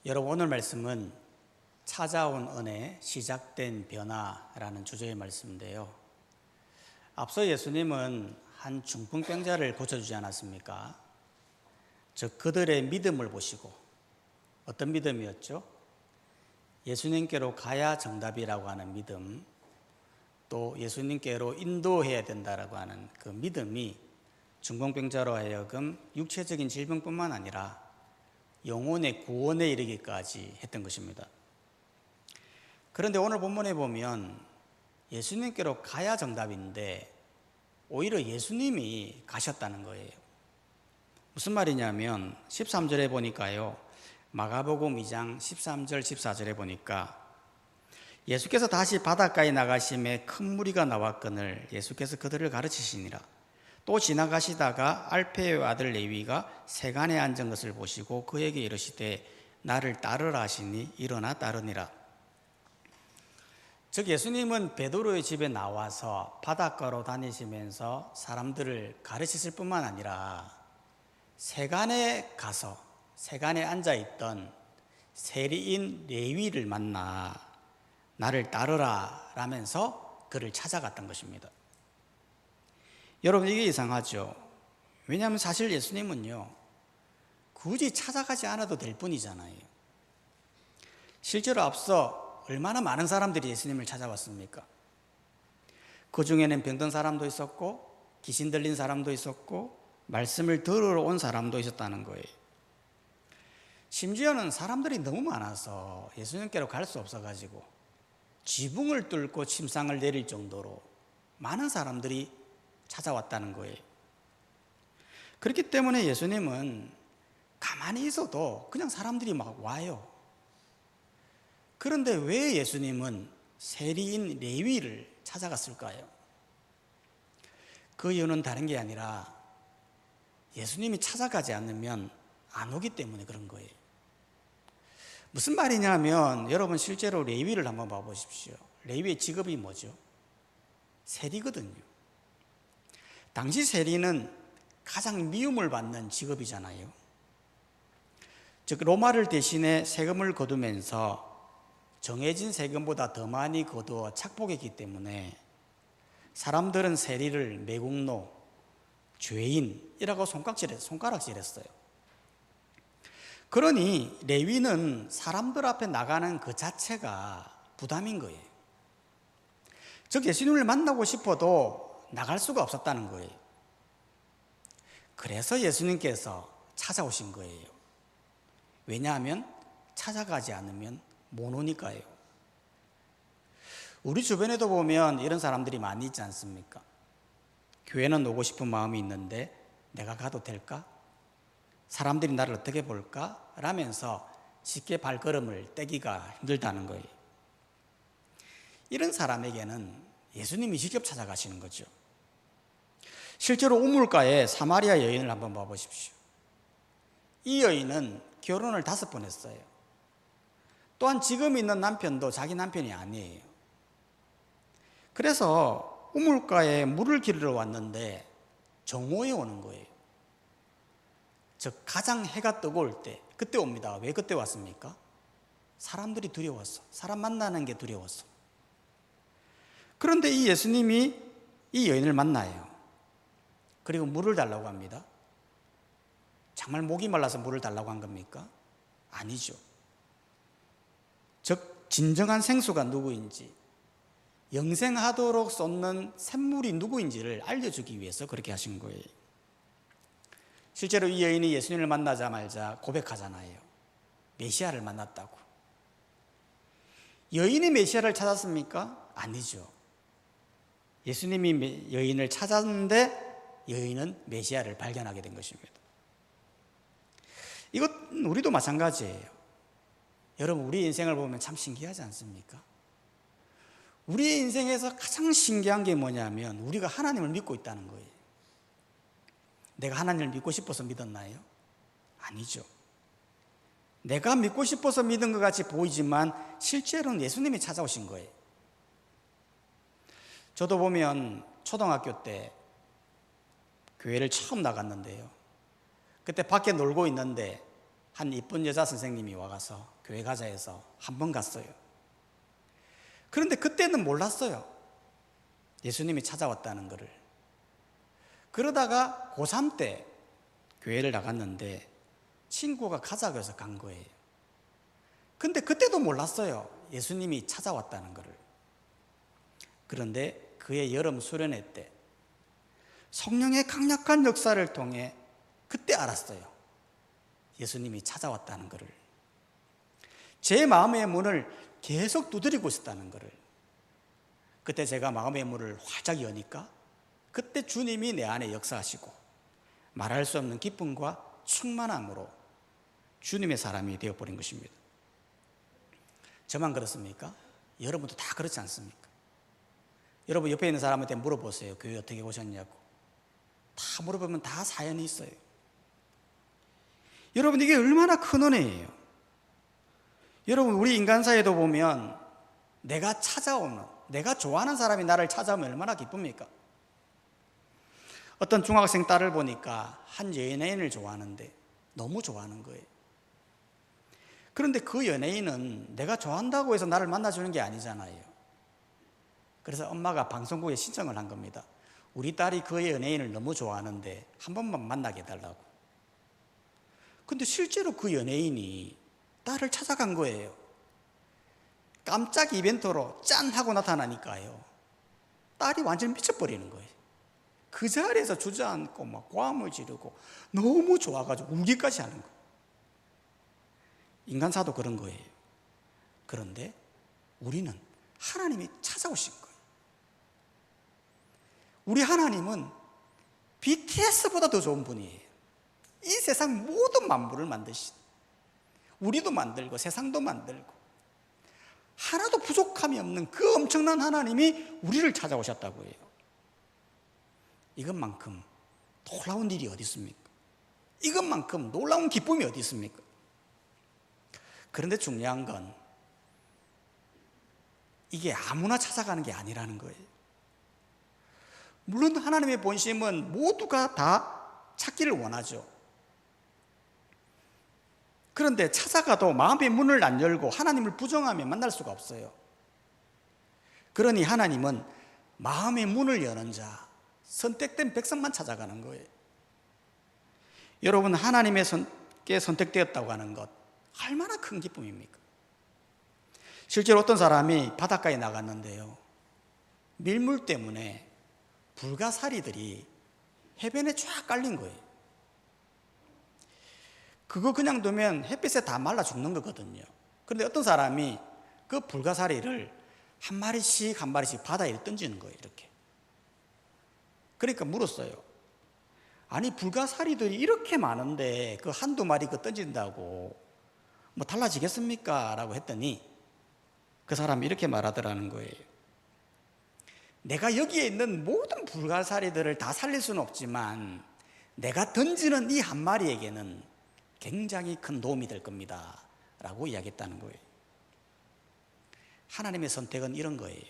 여러분, 오늘 말씀은 찾아온 은혜, 시작된 변화라는 주제의 말씀인데요. 앞서 예수님은 한 중풍병자를 고쳐주지 않았습니까? 즉 그들의 믿음을 보시고, 어떤 믿음이었죠? 예수님께로 가야 정답이라고 하는 믿음, 또 예수님께로 인도해야 된다라고 하는 그 믿음이 중풍병자로 하여금 육체적인 질병뿐만 아니라 영혼의 구원에 이르기까지 했던 것입니다. 그런데 오늘 본문에 보면 예수님께로 가야 정답인데 오히려 예수님이 가셨다는 거예요. 무슨 말이냐면 13절에 보니까요, 마가복음 2장 13절 14절에 보니까 예수께서 다시 바닷가에 나가심에 큰 무리가 나왔거늘 예수께서 그들을 가르치시니라. 또 지나가시다가 알페의 아들 레위가 세간에 앉은 것을 보시고 그에게 이르시되 나를 따르라 하시니 일어나 따르니라. 즉 예수님은 베드로의 집에 나와서 바닷가로 다니시면서 사람들을 가르치실 뿐만 아니라 세간에 가서 세간에 앉아있던 세리인 레위를 만나 나를 따르라 라면서 그를 찾아갔던 것입니다. 여러분, 이게 이상하죠? 왜냐하면 사실 예수님은요, 굳이 찾아가지 않아도 될 뿐이잖아요. 실제로 앞서 얼마나 많은 사람들이 예수님을 찾아왔습니까? 그 중에는 병든 사람도 있었고 귀신 들린 사람도 있었고 말씀을 들으러 온 사람도 있었다는 거예요. 심지어는 사람들이 너무 많아서 예수님께로 갈 수 없어가지고 지붕을 뚫고 침상을 내릴 정도로 많은 사람들이 찾아왔다는 거예요. 그렇기 때문에 예수님은 가만히 있어도 그냥 사람들이 막 와요. 그런데 왜 예수님은 세리인 레위를 찾아갔을까요? 그 이유는 다른 게 아니라 예수님이 찾아가지 않으면 안 오기 때문에 그런 거예요. 무슨 말이냐면 여러분, 실제로 레위를 한번 봐보십시오. 레위의 직업이 뭐죠? 세리거든요. 당시 세리는 가장 미움을 받는 직업이잖아요. 즉 로마를 대신해 세금을 거두면서 정해진 세금보다 더 많이 거두어 착복했기 때문에 사람들은 세리를 매국노, 죄인이라고 손가락질했어요. 그러니 레위는 사람들 앞에 나가는 그 자체가 부담인 거예요. 즉 예수님을 만나고 싶어도 나갈 수가 없었다는 거예요. 그래서 예수님께서 찾아오신 거예요. 왜냐하면 찾아가지 않으면 못 오니까요. 우리 주변에도 보면 이런 사람들이 많이 있지 않습니까? 교회는 오고 싶은 마음이 있는데 내가 가도 될까? 사람들이 나를 어떻게 볼까? 라면서 쉽게 발걸음을 떼기가 힘들다는 거예요. 이런 사람에게는 예수님이 직접 찾아가시는 거죠. 실제로 우물가에 사마리아 여인을 한번 봐보십시오. 이 여인은 결혼을 5번 했어요. 또한 지금 있는 남편도 자기 남편이 아니에요. 그래서 우물가에 물을 기르러 왔는데 정오에 오는 거예요. 즉 가장 해가 뜨고 올 때, 그때 옵니다. 왜 그때 왔습니까? 사람들이 두려웠어. 사람 만나는 게 두려웠어. 그런데 이 예수님이 이 여인을 만나요. 그리고 물을 달라고 합니다. 정말 목이 말라서 물을 달라고 한 겁니까? 아니죠. 즉 진정한 생수가 누구인지, 영생하도록 쏟는 샘물이 누구인지를 알려주기 위해서 그렇게 하신 거예요. 실제로 이 여인이 예수님을 만나자마자 고백하잖아요. 메시아를 만났다고. 여인이 메시아를 찾았습니까? 아니죠. 예수님이 여인을 찾았는데 여인은 메시아를 발견하게 된 것입니다. 이것 우리도 마찬가지예요. 여러분, 우리 인생을 보면 참 신기하지 않습니까? 우리의 인생에서 가장 신기한 게 뭐냐면 우리가 하나님을 믿고 있다는 거예요. 내가 하나님을 믿고 싶어서 믿었나요? 아니죠. 내가 믿고 싶어서 믿은 것 같이 보이지만 실제로는 예수님이 찾아오신 거예요. 저도 보면 초등학교 때 교회를 처음 나갔는데요, 그때 밖에 놀고 있는데 한 이쁜 여자 선생님이 와가서 교회 가자 해서 한 번 갔어요. 그런데 그때는 몰랐어요. 예수님이 찾아왔다는 것을. 그러다가 고3 때 교회를 나갔는데 친구가 가자고 해서 간 거예요. 근데 그때도 몰랐어요. 예수님이 찾아왔다는 것을. 그런데 그의 여름 수련회 때 성령의 강력한 역사를 통해 그때 알았어요. 예수님이 찾아왔다는 것을. 제 마음의 문을 계속 두드리고 있었다는 것을. 그때 제가 마음의 문을 활짝 여니까 그때 주님이 내 안에 역사하시고 말할 수 없는 기쁨과 충만함으로 주님의 사람이 되어버린 것입니다. 저만 그렇습니까? 여러분도 다 그렇지 않습니까? 여러분 옆에 있는 사람한테 물어보세요. 교회 어떻게 오셨냐고. 다 물어보면 다 사연이 있어요. 여러분, 이게 얼마나 큰 은혜예요. 여러분, 우리 인간사에도 보면 내가 찾아오는, 내가 좋아하는 사람이 나를 찾아오면 얼마나 기쁩니까? 어떤 중학생 딸을 보니까 한 연예인을 좋아하는데 너무 좋아하는 거예요. 그런데 그 연예인은 내가 좋아한다고 해서 나를 만나주는 게 아니잖아요. 그래서 엄마가 방송국에 신청을 한 겁니다. 우리 딸이 그 연예인을 너무 좋아하는데 한 번만 만나게 해달라고. 근데 실제로 그 연예인이 딸을 찾아간 거예요. 깜짝 이벤트로 짠 하고 나타나니까요. 딸이 완전 미쳐버리는 거예요. 그 자리에서 주저앉고 막 고함을 지르고 너무 좋아가지고 울기까지 하는 거예요. 인간사도 그런 거예요. 그런데 우리는 하나님이 찾아오신 거예요. 우리 하나님은 BTS보다 더 좋은 분이에요. 이 세상 모든 만물을 만드신, 우리도 만들고 세상도 만들고 하나도 부족함이 없는 그 엄청난 하나님이 우리를 찾아오셨다고 해요. 이것만큼 놀라운 일이 어디 있습니까? 이것만큼 놀라운 기쁨이 어디 있습니까? 그런데 중요한 건 이게 아무나 찾아가는 게 아니라는 거예요. 물론 하나님의 본심은 모두가 다 찾기를 원하죠. 그런데 찾아가도 마음의 문을 안 열고 하나님을 부정하면 만날 수가 없어요. 그러니 하나님은 마음의 문을 여는 자, 선택된 백성만 찾아가는 거예요. 여러분, 하나님께 선택되었다고 하는 것 얼마나 큰 기쁨입니까? 실제로 어떤 사람이 바닷가에 나갔는데요, 밀물 때문에 불가사리들이 해변에 쫙 깔린 거예요. 그거 그냥 두면 햇빛에 다 말라 죽는 거거든요. 그런데 어떤 사람이 그 불가사리를 한 마리씩 한 마리씩 바다에 던지는 거예요. 이렇게. 그러니까 물었어요. 아니, 불가사리들이 이렇게 많은데 그 한두 마리 그 던진다고 뭐 달라지겠습니까? 라고 했더니 그 사람이 이렇게 말하더라는 거예요. 내가 여기에 있는 모든 불가사리들을 다 살릴 수는 없지만 내가 던지는 이 한 마리에게는 굉장히 큰 도움이 될 겁니다. 라고 이야기했다는 거예요. 하나님의 선택은 이런 거예요.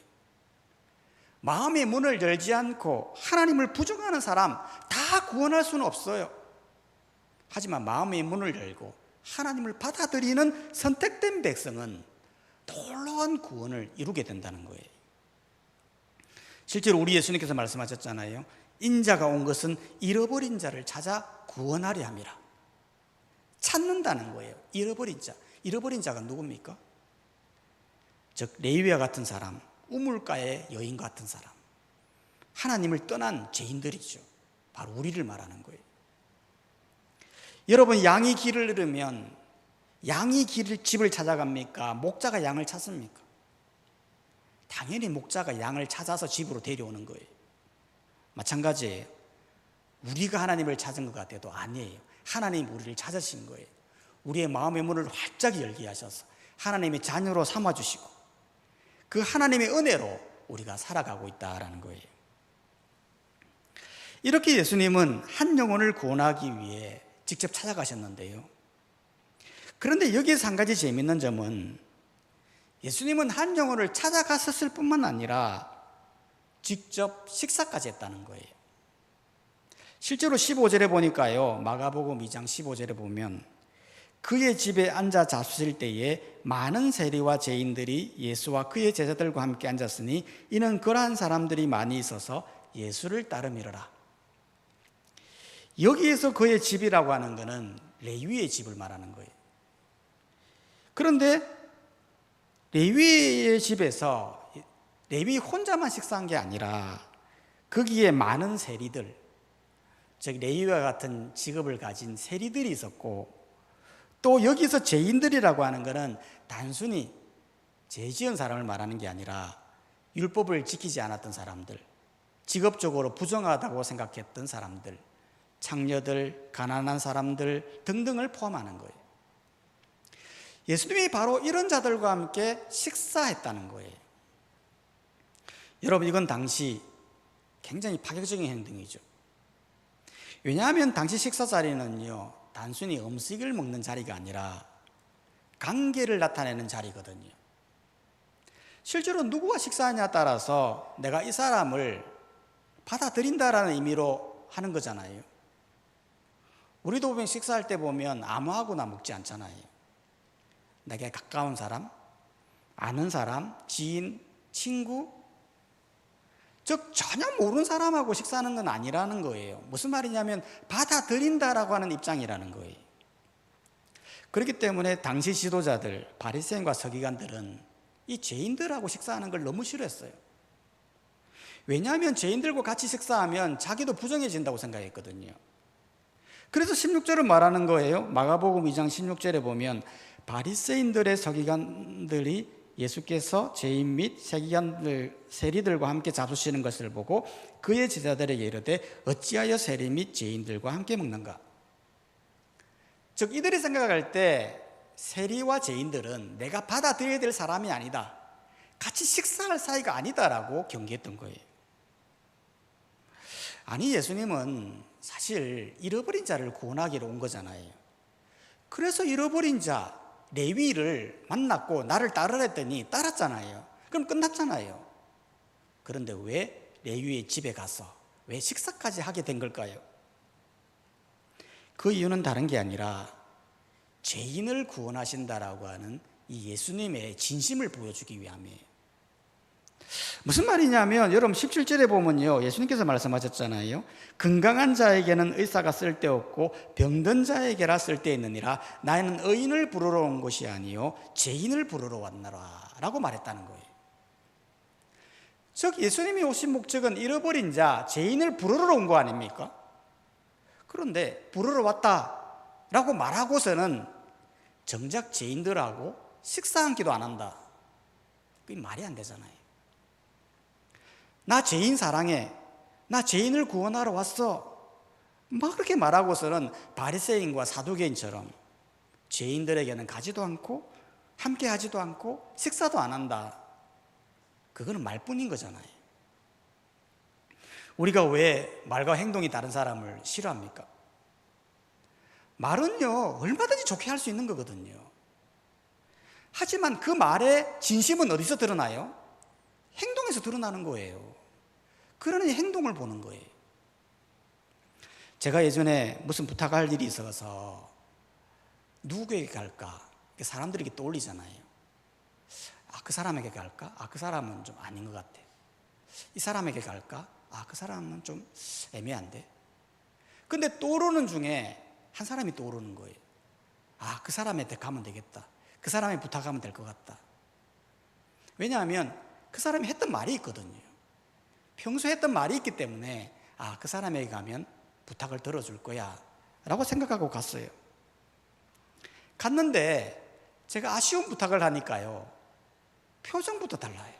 마음의 문을 열지 않고 하나님을 부정하는 사람 다 구원할 수는 없어요. 하지만 마음의 문을 열고 하나님을 받아들이는 선택된 백성은 놀라운 구원을 이루게 된다는 거예요. 실제로 우리 예수님께서 말씀하셨잖아요. 인자가 온 것은 잃어버린 자를 찾아 구원하려 함이라. 찾는다는 거예요. 잃어버린 자. 잃어버린 자가 누굽니까? 즉 레위와 같은 사람, 우물가의 여인 같은 사람, 하나님을 떠난 죄인들이죠. 바로 우리를 말하는 거예요. 여러분, 양이 길을 잃으면 양이 집을 찾아갑니까? 목자가 양을 찾습니까? 당연히 목자가 양을 찾아서 집으로 데려오는 거예요. 마찬가지예요. 우리가 하나님을 찾은 것 같아도 아니에요. 하나님이 우리를 찾으신 거예요. 우리의 마음의 문을 활짝 열게 하셔서 하나님의 자녀로 삼아주시고 그 하나님의 은혜로 우리가 살아가고 있다라는 거예요. 이렇게 예수님은 한 영혼을 구원하기 위해 직접 찾아가셨는데요. 그런데 여기에서 한 가지 재미있는 점은 예수님은 한 영혼을 찾아갔었을 뿐만 아니라 직접 식사까지 했다는 거예요. 실제로 15절에 보니까요, 마가복음 2장 15절에 보면 그의 집에 앉아 잡수실 때에 많은 세리와 죄인들이 예수와 그의 제자들과 함께 앉았으니 이는 그러한 사람들이 많이 있어서 예수를 따름이러라. 여기에서 그의 집이라고 하는 것은 레위의 집을 말하는 거예요. 그런데 레위의 집에서 레위 혼자만 식사한 게 아니라 거기에 많은 세리들, 즉 레위와 같은 직업을 가진 세리들이 있었고, 또 여기서 죄인들이라고 하는 것은 단순히 죄 지은 사람을 말하는 게 아니라 율법을 지키지 않았던 사람들, 직업적으로 부정하다고 생각했던 사람들, 창녀들, 가난한 사람들 등등을 포함하는 거예요. 예수님이 바로 이런 자들과 함께 식사했다는 거예요. 여러분, 이건 당시 굉장히 파격적인 행동이죠. 왜냐하면 당시 식사 자리는요, 단순히 음식을 먹는 자리가 아니라 관계를 나타내는 자리거든요. 실제로 누구와 식사하냐에 따라서 내가 이 사람을 받아들인다라는 의미로 하는 거잖아요. 우리도 보면 식사할 때 보면 아무하고나 먹지 않잖아요. 내게 가까운 사람, 아는 사람, 지인, 친구, 즉 전혀 모르는 사람하고 식사하는 건 아니라는 거예요. 무슨 말이냐면 받아들인다라고 하는 입장이라는 거예요. 그렇기 때문에 당시 지도자들, 바리새인과 서기관들은 이 죄인들하고 식사하는 걸 너무 싫어했어요. 왜냐하면 죄인들과 같이 식사하면 자기도 부정해진다고 생각했거든요. 그래서 16절을 말하는 거예요. 마가복음 2장 16절에 보면 바리새인들의 서기관들이 예수께서 죄인 및 세리들과 함께 잡수시는 것을 보고 그의 제자들에게 이르되 어찌하여 세리 및 죄인들과 함께 먹는가? 즉 이들이 생각할 때 세리와 죄인들은 내가 받아들여야 될 사람이 아니다, 같이 식사할 사이가 아니다라고 경계했던 거예요. 아니, 예수님은 사실 잃어버린 자를 구원하기로 온 거잖아요. 그래서 잃어버린 자 레위를 만났고 나를 따르라 했더니 따랐잖아요. 그럼 끝났잖아요. 그런데 왜 레위의 집에 가서 왜 식사까지 하게 된 걸까요? 그 이유는 다른 게 아니라 죄인을 구원하신다라고 하는 이 예수님의 진심을 보여주기 위함이에요. 무슨 말이냐면 여러분 17절에 보면요, 예수님께서 말씀하셨잖아요. 건강한 자에게는 의사가 쓸데없고 병든 자에게라 쓸데있느니라. 나는 의인을 부르러 온 것이 아니요 죄인을 부르러 왔노라 라고 말했다는 거예요. 즉 예수님이 오신 목적은 잃어버린 자, 죄인을 부르러 온 거 아닙니까? 그런데 부르러 왔다라고 말하고서는 정작 죄인들하고 식사 한 끼도 안 한다. 그게 말이 안 되잖아요. 나 죄인 사랑해, 나 죄인을 구원하러 왔어, 막 그렇게 말하고서는 바리새인과 사두개인처럼 죄인들에게는 가지도 않고 함께 하지도 않고 식사도 안 한다. 그거는 말뿐인 거잖아요. 우리가 왜 말과 행동이 다른 사람을 싫어합니까? 말은요 얼마든지 좋게 할 수 있는 거거든요. 하지만 그 말의 진심은 어디서 드러나요? 행동에서 드러나는 거예요. 그러니 행동을 보는 거예요. 제가 예전에 무슨 부탁할 일이 있어서 누구에게 갈까? 사람들이 이렇게 떠올리잖아요. 아, 그 사람에게 갈까? 아, 그 사람은 좀 아닌 것 같아. 이 사람에게 갈까? 아, 그 사람은 좀 애매한데. 근데 떠오르는 중에 한 사람이 떠오르는 거예요. 아, 그 사람한테 가면 되겠다. 그 사람에 부탁하면 될 것 같다. 왜냐하면 그 사람이 했던 말이 있거든요. 평소에 했던 말이 있기 때문에 아, 그 사람에게 가면 부탁을 들어줄 거야 라고 생각하고 갔어요. 갔는데 제가 아쉬운 부탁을 하니까요, 표정부터 달라요.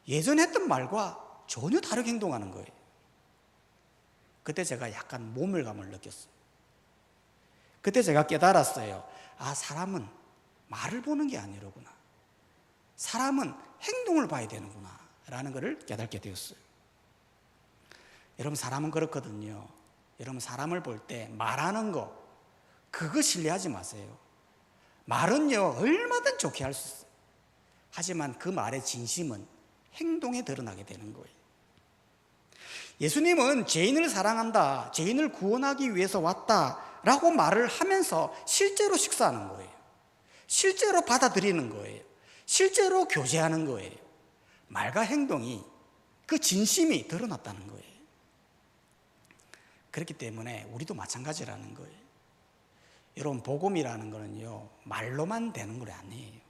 예전에 했던 말과 전혀 다르게 행동하는 거예요. 그때 제가 약간 모멸감을 느꼈어요. 그때 제가 깨달았어요. 아, 사람은 말을 보는 게 아니로구나. 사람은 행동을 봐야 되는구나 라는 것을 깨닫게 되었어요. 여러분, 사람은 그렇거든요. 여러분, 사람을 볼 때 말하는 거 그거 신뢰하지 마세요. 말은요 얼마든 좋게 할 수 있어요. 하지만 그 말의 진심은 행동에 드러나게 되는 거예요. 예수님은 죄인을 사랑한다, 죄인을 구원하기 위해서 왔다 라고 말을 하면서 실제로 식사하는 거예요. 실제로 받아들이는 거예요. 실제로 교제하는 거예요. 말과 행동이 그 진심이 드러났다는 거예요. 그렇기 때문에 우리도 마찬가지라는 거예요. 여러분, 복음이라는 거는요, 말로만 되는 거 아니에요.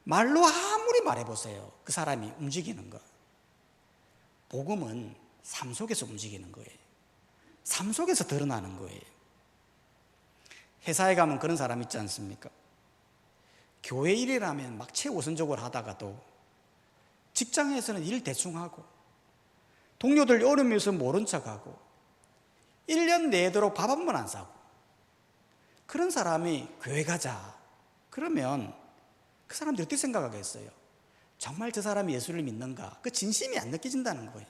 말로 아무리 말해보세요. 그 사람이 움직이는 거. 복음은 삶 속에서 움직이는 거예요. 삶 속에서 드러나는 거예요. 회사에 가면 그런 사람 있지 않습니까? 교회 일이라면 막 최우선적으로 하다가도 직장에서는 일 대충 하고 동료들 어려우면서 모른 척하고 1년 내도록 밥 한 번 안 사고 그런 사람이 교회 가자 그러면 그 사람들이 어떻게 생각하겠어요? 정말 저 사람이 예수를 믿는가? 그 진심이 안 느껴진다는 거예요.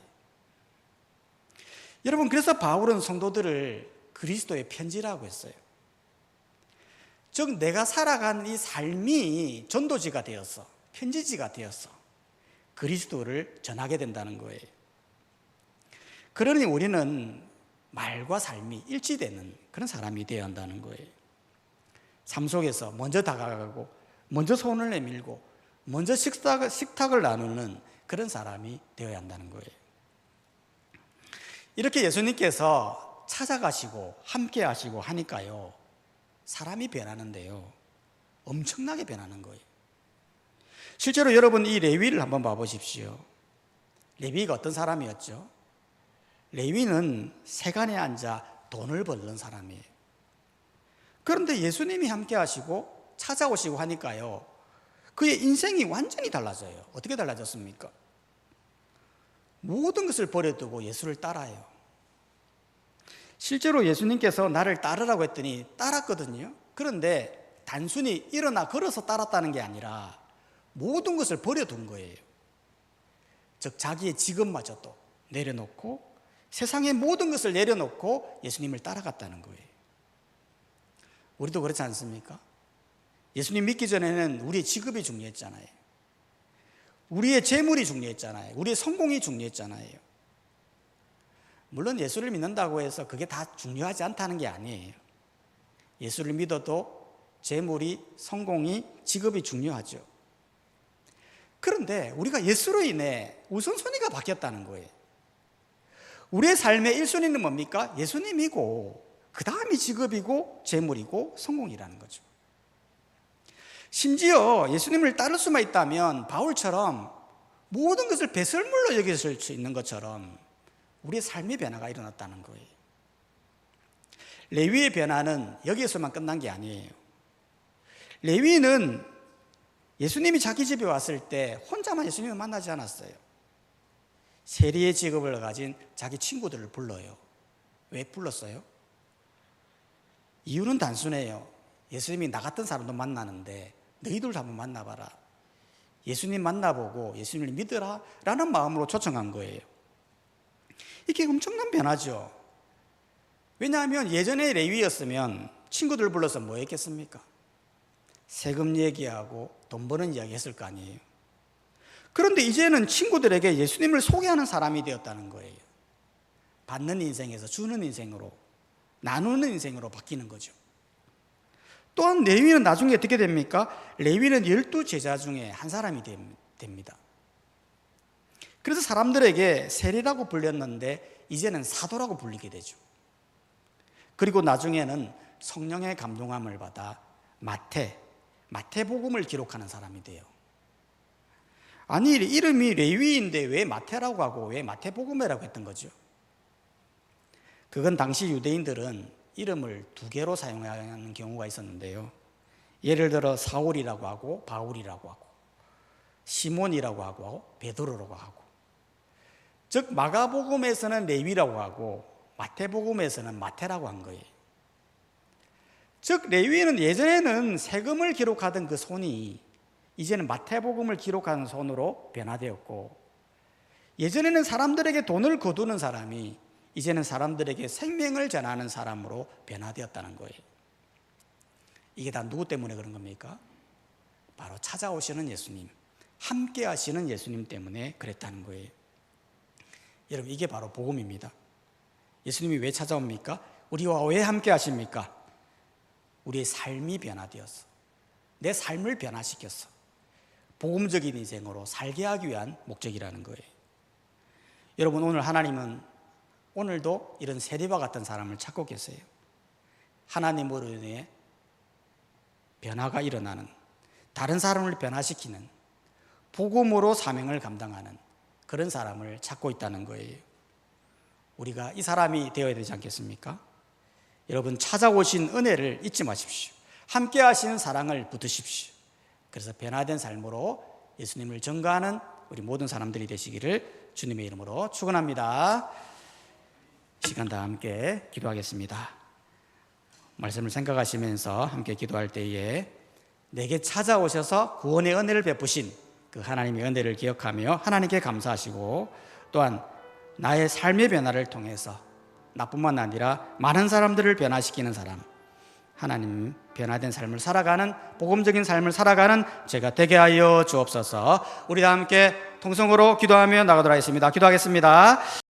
여러분, 그래서 바울은 성도들을 그리스도의 편지라고 했어요. 즉 내가 살아간 이 삶이 전도지가 되어서 편지지가 되어서 그리스도를 전하게 된다는 거예요. 그러니 우리는 말과 삶이 일치되는 그런 사람이 되어야 한다는 거예요. 삶 속에서 먼저 다가가고 먼저 손을 내밀고 먼저 식탁을 나누는 그런 사람이 되어야 한다는 거예요. 이렇게 예수님께서 찾아가시고 함께 하시고 하니까요, 사람이 변하는데요, 엄청나게 변하는 거예요. 실제로 여러분 이 레위를 한번 봐보십시오. 레위가 어떤 사람이었죠? 레위는 세간에 앉아 돈을 벌는 사람이에요. 그런데 예수님이 함께 하시고 찾아오시고 하니까요, 그의 인생이 완전히 달라져요. 어떻게 달라졌습니까? 모든 것을 버려두고 예수를 따라요. 실제로 예수님께서 나를 따르라고 했더니 따랐거든요. 그런데 단순히 일어나 걸어서 따랐다는 게 아니라 모든 것을 버려둔 거예요. 즉 자기의 직업마저도 내려놓고 세상의 모든 것을 내려놓고 예수님을 따라갔다는 거예요. 우리도 그렇지 않습니까? 예수님 믿기 전에는 우리의 직업이 중요했잖아요. 우리의 재물이 중요했잖아요. 우리의 성공이 중요했잖아요. 물론 예수를 믿는다고 해서 그게 다 중요하지 않다는 게 아니에요. 예수를 믿어도 재물이, 성공이, 직업이 중요하죠. 그런데 우리가 예수로 인해 우선순위가 바뀌었다는 거예요. 우리의 삶의 1순위는 뭡니까? 예수님이고 그 다음이 직업이고 재물이고 성공이라는 거죠. 심지어 예수님을 따를 수만 있다면 바울처럼 모든 것을 배설물로 여길 수 있는 것처럼 우리의 삶의 변화가 일어났다는 거예요. 레위의 변화는 여기에서만 끝난 게 아니에요. 레위는 예수님이 자기 집에 왔을 때 혼자만 예수님을 만나지 않았어요. 세리의 직업을 가진 자기 친구들을 불러요. 왜 불렀어요? 이유는 단순해요. 예수님이 나 같은 사람도 만나는데 너희들도 한번 만나봐라. 예수님 만나보고 예수님을 믿으라 라는 마음으로 초청한 거예요. 이게 엄청난 변화죠. 왜냐하면 예전에 레위였으면 친구들 불러서 뭐 했겠습니까? 세금 얘기하고 돈 버는 이야기 했을 거 아니에요. 그런데 이제는 친구들에게 예수님을 소개하는 사람이 되었다는 거예요. 받는 인생에서 주는 인생으로, 나누는 인생으로 바뀌는 거죠. 또한 레위는 나중에 어떻게 됩니까? 레위는 12제자 중에 한 사람이 됩니다. 그래서 사람들에게 세리라고 불렸는데 이제는 사도라고 불리게 되죠. 그리고 나중에는 성령의 감동함을 받아 마태복음을 기록하는 사람이 돼요. 아니, 이름이 레위인데 왜 마태라고 하고 왜 마태복음이라고 했던 거죠? 그건 당시 유대인들은 이름을 두 개로 사용하는 경우가 있었는데요. 예를 들어 사울이라고 하고 바울이라고 하고 시몬이라고 하고 베드로라고 하고, 즉 마가복음에서는 레위라고 하고 마태복음에서는 마태라고 한 거예요. 즉 레위는 예전에는 세금을 기록하던 그 손이 이제는 마태복음을 기록하는 손으로 변화되었고, 예전에는 사람들에게 돈을 거두는 사람이 이제는 사람들에게 생명을 전하는 사람으로 변화되었다는 거예요. 이게 다 누구 때문에 그런 겁니까? 바로 찾아오시는 예수님, 함께 하시는 예수님 때문에 그랬다는 거예요. 여러분, 이게 바로 복음입니다. 예수님이 왜 찾아옵니까? 우리와 왜 함께 하십니까? 우리의 삶이 변화되었어. 내 삶을 변화시켰어. 복음적인 인생으로 살게 하기 위한 목적이라는 거예요. 여러분, 오늘 하나님은 오늘도 이런 세리와 같은 사람을 찾고 계세요. 하나님으로 인해 변화가 일어나는, 다른 사람을 변화시키는, 복음으로 사명을 감당하는 그런 사람을 찾고 있다는 거예요. 우리가 이 사람이 되어야 되지 않겠습니까? 여러분, 찾아오신 은혜를 잊지 마십시오. 함께 하시는 사랑을 붙드십시오. 그래서 변화된 삶으로 예수님을 전가하는 우리 모든 사람들이 되시기를 주님의 이름으로 축원합니다. 시간 다 함께 기도하겠습니다. 말씀을 생각하시면서 함께 기도할 때에 내게 찾아오셔서 구원의 은혜를 베푸신 그 하나님의 은혜를 기억하며 하나님께 감사하시고, 또한 나의 삶의 변화를 통해서 나뿐만 아니라 많은 사람들을 변화시키는 사람, 하나님 변화된 삶을 살아가는, 복음적인 삶을 살아가는 제가 되게 하여 주옵소서. 우리 다 함께 통성으로 기도하며 나가도록 하겠습니다. 기도하겠습니다.